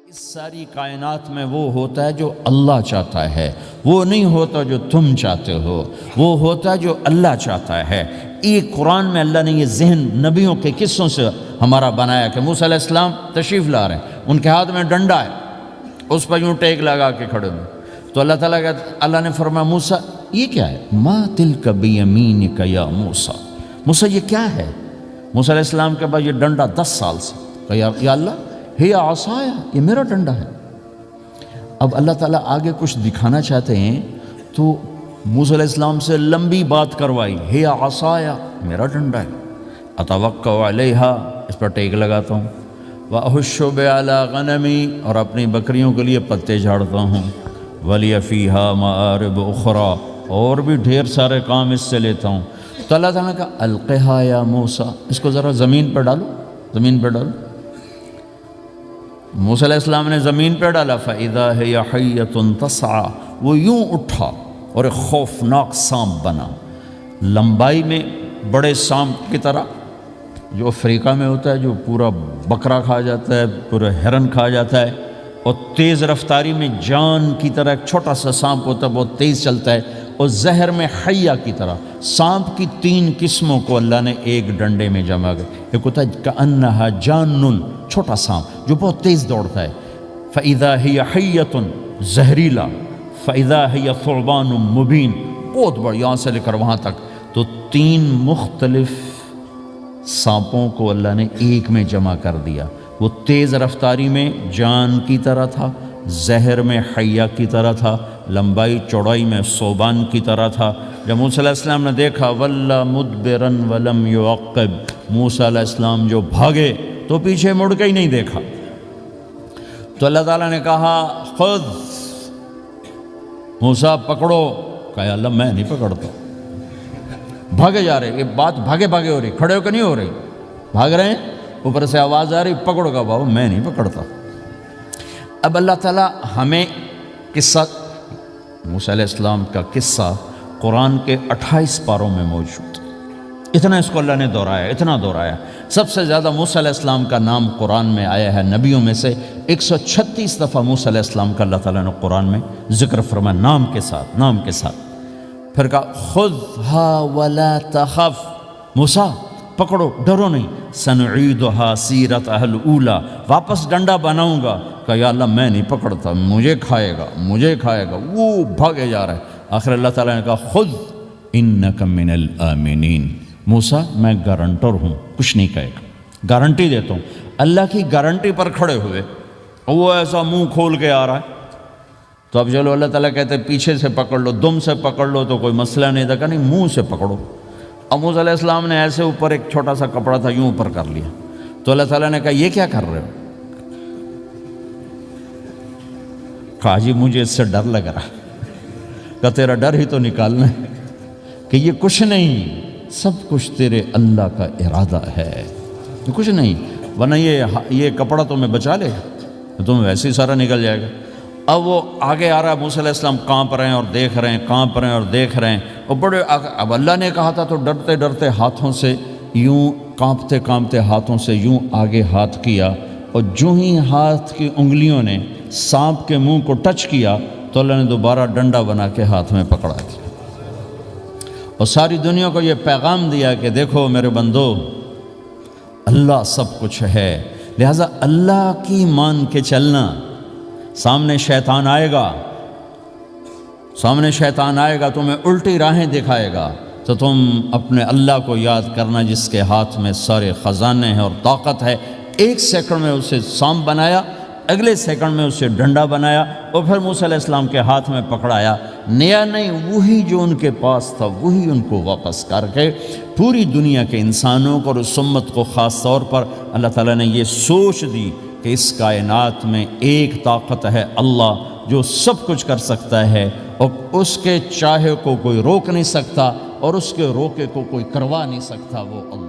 اس ساری کائنات میں وہ ہوتا ہے جو اللہ چاہتا ہے، وہ نہیں ہوتا جو تم چاہتے ہو، وہ ہوتا ہے جو اللہ چاہتا ہے۔ ایک قرآن میں اللہ نے یہ ذہن نبیوں کے قصوں سے ہمارا بنایا کہ موسیٰ علیہ السلام تشریف لا رہے ہیں، ان کے ہاتھ میں ڈنڈا ہے، اس پر یوں ٹیک لگا کے کھڑے ہوئے، تو اللہ نے فرمایا موسیٰ یہ کیا ہے؟ ما تلک بیمینک یا موسیٰ، موسیٰ یہ کیا ہے؟ موسیٰ علیہ السلام کے بعد یہ ڈنڈا 10 سال سے، کہ یا اللہ ہی عصایا، یہ میرا ڈنڈا ہے۔ اب اللہ تعالیٰ آگے کچھ دکھانا چاہتے ہیں تو موسیٰ علیہ السلام سے لمبی بات کروائی، ہی عصایا، میرا ڈنڈا ہے، اتوکل علیہا، اس پر ٹیک لگاتا ہوں، واحش بہا علی غنمی، اور اپنی بکریوں کے لیے پتے جھاڑتا ہوں، ولی فیہا مآرب اخرى، اور بھی ڈھیر سارے کام اس سے لیتا ہوں۔ تو اللہ تعالیٰ نے کہا القھا یا موسیٰ، اس کو ذرا زمین پر ڈالو، زمین پر ڈالو۔ موسیٰ علیہ السلام نے زمین پہ ڈالا، فَإِذَا هِيَ حَيَّةٌ تَسْعَىٰ، وہ یوں اٹھا اور ایک خوفناک سانپ بنا، لمبائی میں بڑے سانپ کی طرح جو افریقہ میں ہوتا ہے، جو پورا بکرا کھا جاتا ہے، پورا ہرن کھا جاتا ہے، اور تیز رفتاری میں جان کی طرح ایک چھوٹا سا سانپ ہوتا ہے، بہت تیز چلتا ہے، اور زہر میں حیہ کی طرح۔ سانپ کی 3 قسموں کو اللہ نے ایک ڈنڈے میں جمع کر، ایک ہوتا ہے کأنہا جان، چھوٹا سانپ جو بہت تیز دوڑتا ہے، فَإِذَا هِيَ حَيَّةٌ زہریلا، فَإِذَا هِيَ ثُعْبَانٌ مُبِينٌ، بہت بڑا، یہاں سے لے کر وہاں تک۔ تو 3 مختلف سانپوں کو اللہ نے ایک میں جمع کر دیا، وہ تیز رفتاری میں جان کی طرح تھا، زہر میں حیہ کی طرح تھا، لمبائی چوڑائی میں ثعبان کی طرح تھا۔ جب موسیٰ علیہ السلام نے دیکھا وَلَّا مُدْبِرًا وَلَمْ يُعَقِّبْ، موسیٰ علیہ السلام جو بھاگے تو پیچھے مڑ کے ہی نہیں دیکھا، تو اللہ تعالیٰ نے کہا خذ موسیٰ، پکڑو۔ کہا اللہ میں نہیں پکڑتا، بھاگے جا رہے، یہ بات بھاگے بھاگے ہو رہی، کھڑے ہو کے نہیں ہو رہی، بھاگ رہے ہیں، اوپر سے آواز آ رہی پکڑو گا، بابا میں نہیں پکڑتا۔ اب اللہ تعالیٰ ہمیں قصہ موسیٰ علیہ السلام کا قصہ قرآن کے 28 پاروں میں موجود، اتنا اس کو اللہ نے دہرایا، اتنا دہرایا۔ سب سے زیادہ موسیٰ علیہ السلام کا نام قرآن میں آیا ہے نبیوں میں سے، 136 دفعہ موسیٰ علیہ السلام کا اللہ تعالیٰ نے قرآن میں ذکر فرمایا، نام کے ساتھ، نام کے ساتھ۔ پھر کہا خذھا ولا تخف، موسیٰ پکڑو، ڈرو نہیں، سنعیدھا سیرتھا الاولی، واپس ڈنڈا بناؤں گا۔ کہا یا اللہ میں نہیں پکڑتا، مجھے کھائے گا، مجھے کھائے گا، وہ بھاگے جا رہا ہے۔ آخر اللہ تعالیٰ نے کہا خذ انک من الآمنین، موسیٰ میں گارنٹر ہوں، کچھ نہیں کہے گا، گارنٹی دیتا ہوں۔ اللہ کی گارنٹی پر کھڑے ہوئے، وہ ایسا منہ کھول کے آ رہا ہے، تو اب چلو اللہ تعالیٰ کہتے ہیں پیچھے سے پکڑ لو، دم سے پکڑ لو تو کوئی مسئلہ نہیں تھا، کہ نہیں منہ سے پکڑو۔ اب موسیٰ علیہ السلام نے ایسے اوپر ایک چھوٹا سا کپڑا تھا، یوں اوپر کر لیا، تو اللہ تعالیٰ نے کہا یہ کیا کر رہے ہو؟ کہا جی مجھے اس سے ڈر لگ رہا۔ کہ تیرا ڈر ہی تو نکالنا ہے، کہ یہ کچھ نہیں، سب کچھ تیرے اللہ کا ارادہ ہے، کچھ نہیں، ورنہ یہ کپڑا تمہیں بچا لے گا، تمہیں ویسے ہی سارا نکل جائے گا۔ اب وہ آگے آ رہا ہے، موسیٰ علیہ السلام کانپ رہے ہیں اور دیکھ رہے ہیں، کانپ رہے ہیں اور دیکھ رہے ہیں، اور بڑے اب اللہ نے کہا تھا تو ڈرتے ڈرتے ہاتھوں سے یوں، کانپتے کانپتے ہاتھوں سے یوں آگے ہاتھ کیا، اور جو ہی ہاتھ کی انگلیوں نے سانپ کے منہ کو ٹچ کیا تو اللہ نے دوبارہ ڈنڈا بنا کے ہاتھ میں پکڑا دیا، اور ساری دنیا کو یہ پیغام دیا کہ دیکھو میرے بندو، اللہ سب کچھ ہے، لہٰذا اللہ کی مان کے چلنا۔ سامنے شیطان آئے گا، سامنے شیطان آئے گا، تمہیں الٹی راہیں دکھائے گا، تو تم اپنے اللہ کو یاد کرنا جس کے ہاتھ میں سارے خزانے ہیں اور طاقت ہے۔ 1 سیکنڈ میں اسے سانپ بنایا، اگلے سیکنڈ میں اسے ڈنڈا بنایا، اور پھر موسیٰ علیہ السلام کے ہاتھ میں پکڑایا، نیا نہیں، وہی جو ان کے پاس تھا وہی ان کو واپس کر کے پوری دنیا کے انسانوں کو اور اس امت کو خاص طور پر اللہ تعالیٰ نے یہ سوچ دی کہ اس کائنات میں ایک طاقت ہے، اللہ، جو سب کچھ کر سکتا ہے، اور اس کے چاہے کو کوئی روک نہیں سکتا، اور اس کے روکے کو کوئی کروا نہیں سکتا، وہ اللہ۔